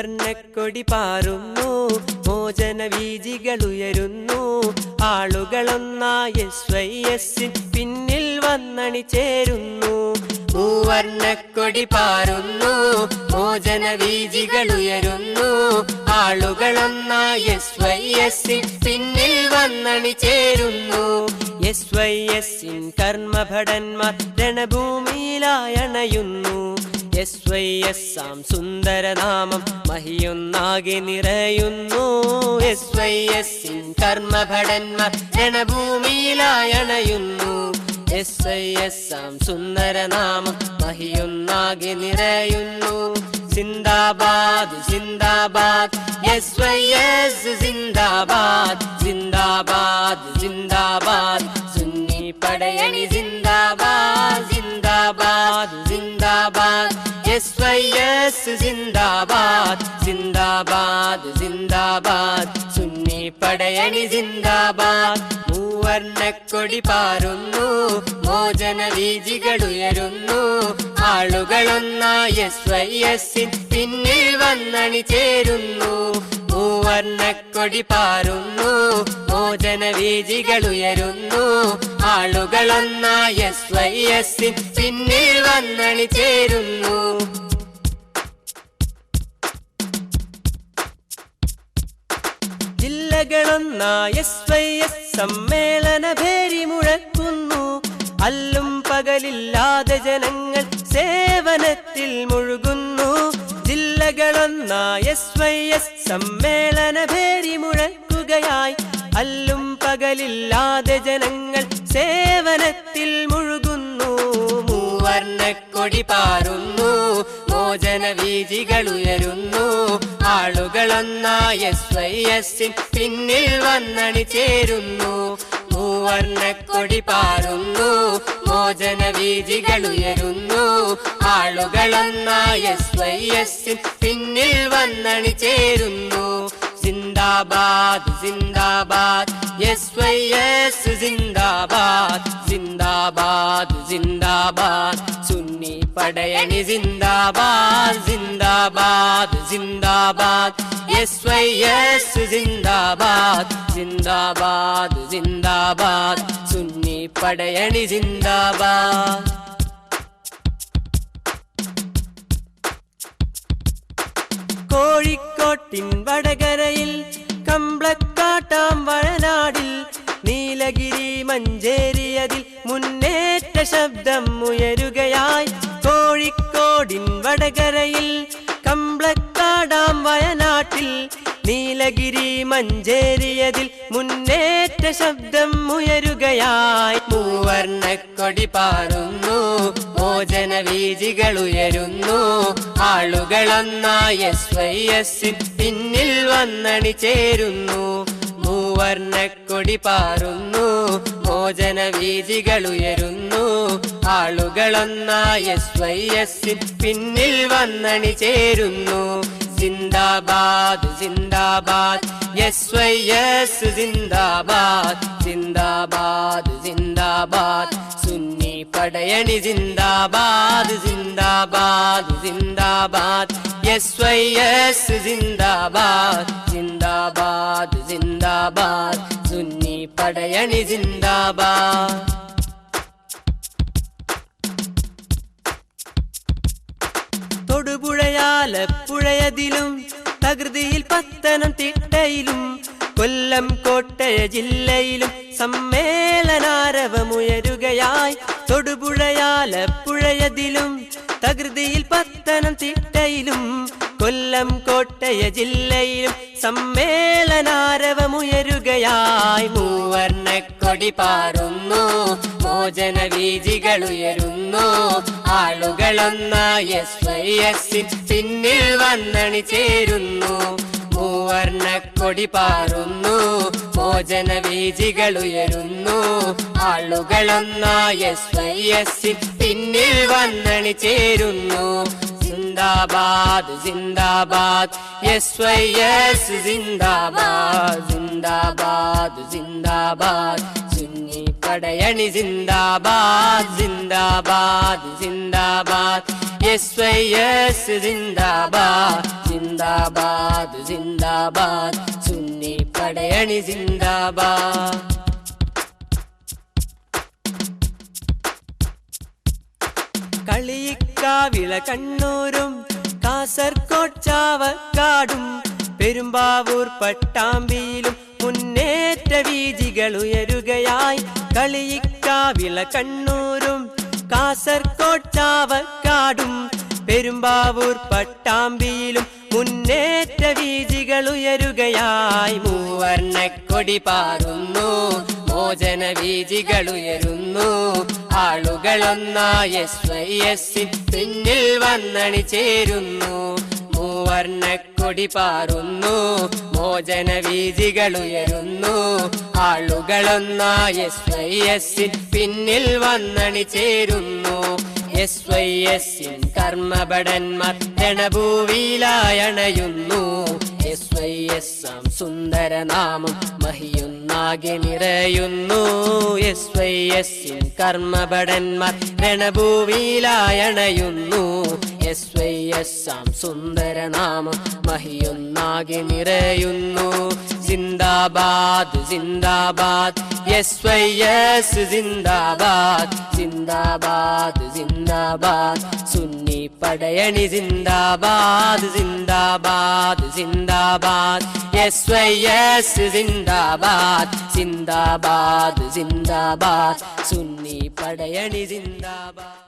മൂവർണ്ണക്കൊടി പാറുന്നു, മോചന വീജികളുയരുന്നു. ആളുകളൊന്നായി SYS പിന്നിൽ വന്നണി ചേരുന്നു. മൂവർണ്ണക്കൊടി പാറുന്നു, മോചന വീജികളുയരുന്നു. ആളുകളൊന്നായി SYS പിന്നിൽ വന്നണി ചേരുന്നു. SYS കർമ്മഭടന്മാർ രണഭൂമിയിലായണയുന്നു. SYS സുന്ദരനാമം മഹിയൊന്നാകെ നിറയുന്നു. SYS കർമ്മഭടന്മാർ രണഭൂമിയിലായണയുന്നു. SYS സുന്ദരനാമം മഹിയൊന്നാകെ നിറയുന്നു. സിന്ദാബാദ് സിന്ദാബാദ് SYS സിന്ദാബാദ് സിന്ദാബാദ് സിന്ദാബാദ്. സുന്നി പടയണി സിന്ദാബാദ് സിന്ദാബാദ് സിന്ദാബാദ്. SYS സിന്ദാബാദ് സിന്ദാബാദ് സിന്ദാബാദ്. സുന്നി പടയണി സിന്ദാബാദ്. മൂവർണ്ണക്കൊടി പാറുന്നു, മോചന വീജികളുയരുന്നു. ആളുകളൊന്നായി SYS പിന്നിൽ വന്നണി ചേരുന്നു. മൂവർണ്ണക്കൊടി പാറുന്നു, മോചന വീജികളുയരുന്നു. ആളുകളൊന്നായി SYS പിന്നിൽ വന്നണി ചേരുന്നു. ജില്ലകളൊന്നായി SYS സമ്മേളന ഭേരി മുഴക്കുന്നു. അല്ലും പകലില്ലാതെ ജനങ്ങൾ സേവനത്തിൽ മുഴുകുന്നു. ജില്ലകളൊന്നായി SYS സമ്മേളന ഭേരി മുഴക്കുകയായി. അല്ലും പകലില്ലാതെ ജനങ്ങൾ സേവനത്തിൽ മുഴുകുന്നു. മൂവർണ്ണക്കൊടി പാറുന്നു, മോചന വീജികളുയരുന്നു. ആളുകളൊന്നായി SYS പിന്നിൽ വന്നണി ചേരുന്നു. മൂവർണ്ണക്കൊടി പാറുന്നു, മോചന വീജികളുയരുന്നു. ആളുകളൊന്നായി SYS പിന്നിൽ വന്നണി ചേരുന്നു. സിന്ദാബാദ് സിന്ദാബാദ് SYS സിന്ദാബാദ് സിന്ദാബാദ് സിന്ദാബാദ്. സുന്നി പടയണി സിന്ദാബാദ് സിന്ദാബാദ് സിന്ദാബാദ്. SYS സിന്ദാബാദ് സിന്ദാബാദ് സിന്ദാബാദ്. സുന്നി പടയണി സിന്ദാബാദ്. കോഴിക്കോട്ടിൻ വടകരയിൽ കമ്പളക്കാട്ടാം വയനാടിൽ നീലഗിരി മഞ്ചേരിയതിൽ മുന്നേറ്റ ശബ്ദം ഉയരുകയായി. കോഴിക്കോടിൻ വടകരയിൽ കമ്പളക്കാടാം വയനാട്ടിൽ നീലഗിരി മഞ്ചേരിയതിൽ മുന്നേറ്റ ശബ്ദം ഉയരുകയായി. മൂവർണ്ണക്കൊടി പാറുന്നു, മോചന വീജികളുയരുന്നു. ആളുകളൊന്നായി SYS പിന്നിൽ വന്നണി ചേരുന്നു. മൂവർണ്ണക്കൊടി പാറുന്നു, മോചന വീജികളുയരുന്നു. ആളുകളൊന്നായി SYS പിന്നിൽ വന്നണി ചേരുന്നു. സിന്ദാബാദ് സിന്ദാബാദ് SYS സിന്ദാബാദ് സിന്ദാബാദ് സിന്ദാബാദ്. സുന്നി പടയണി സിന്ദാബാദ് സിന്ദാബാദ് സിന്ദാബാദ്. SYS സിന്ദാബാദ് സിന്ദാബാദ് സിന്ദാബാദ്. സുന്നി പടയണി സിന്ദാബാദ്. തൊടുപുഴയാലപ്പുഴയതിലും തകൃതിയിൽ പത്തനംതിട്ടയിലും കൊല്ലം കോട്ടയ ജില്ലയിലും സമ്മേളനാരവമുയരുകയായി. തൊടുപുഴയാലപ്പുഴയതിലും തകൃതിയിൽ പത്തനംതിട്ടയിലും കൊല്ലം കോട്ടയ ജില്ലയിലും സമ്മേളനാരവമുയരുകയായി. മൂവർണ്ണക്കൊടി പാറുന്നു, മോചന വീജികളുയരുന്നു. ആളുകളൊന്നായി SYS പിന്നിൽ വന്നണി ചേരുന്നു. മൂവർണ്ണക്കൊടി പാറുന്നു, മോചന വീജികളുയരുന്നു. ആളുകളൊന്നായി SYS പിന്നിൽ വന്നണി ചേരുന്നു. സിന്ദാബാദ് സിന്ദാബാദ് SYS സിന്ദാബാദ് സിന്ദാബാദ് സിന്ദാബാദ്. സുന്നി പടയണി സിന്ദാബാദ് സിന്ദാബാദ് സിന്ദാബാദ്. SYS ജിന്ദാബാദ് ജിന്ദാബാദ് ജിന്ദാബാദ് സുന്നി പടയണി ജിന്ദാബാദ്. കളിയിക്കാവിള കണ്ണൂരും കാസർകോട് ചാവക്കാടും പെരുമ്പാവൂർ പട്ടാമ്പിയിലും മുന്നേറ്റ വീജികൾ ഉയരുകയായി. കളിയിക്കാവിള കണ്ണൂരും കാസർകോട് ചാവക്കാടും പെരുമ്പാവൂർ പട്ടാമ്പിയിലും മുന്നേറ്റ വീജികൾ ഉയരുകയായി. മൂവർണ്ണക്കൊടി പാറുന്നു മോചന വീജികൾ ഉയരുന്നു. ആളുകളൊന്നായി SYS പിന്നിൽ വന്നണി ചേരുന്നു. മൂവർണ്ണക്കൊടി പാറുന്നു മോചന വീജികൾ ഉയരുന്നു. ആളുകളൊന്നായി SYS പിന്നിൽ വന്നണി ചേരുന്നു. SYS കർമ്മഭടന്മാർ രണഭൂവിലായണയുന്നു. SYS സുന്ദരനാമം മഹിയൊന്നാകെ നിറയുന്നു. SYS കർമ്മഭടന്മാർ രണഭൂവിലായണയുന്നു. SYS സുന്ദരനാമം മഹിയൊന്നാകെ നിറയുന്നു. Zindabad zindabad SYS zindabad zindabad zindabad Sunni Padayani zindabad zindabad zindabad SYS zindabad zindabad zindabad Sunni Padayani zindabad.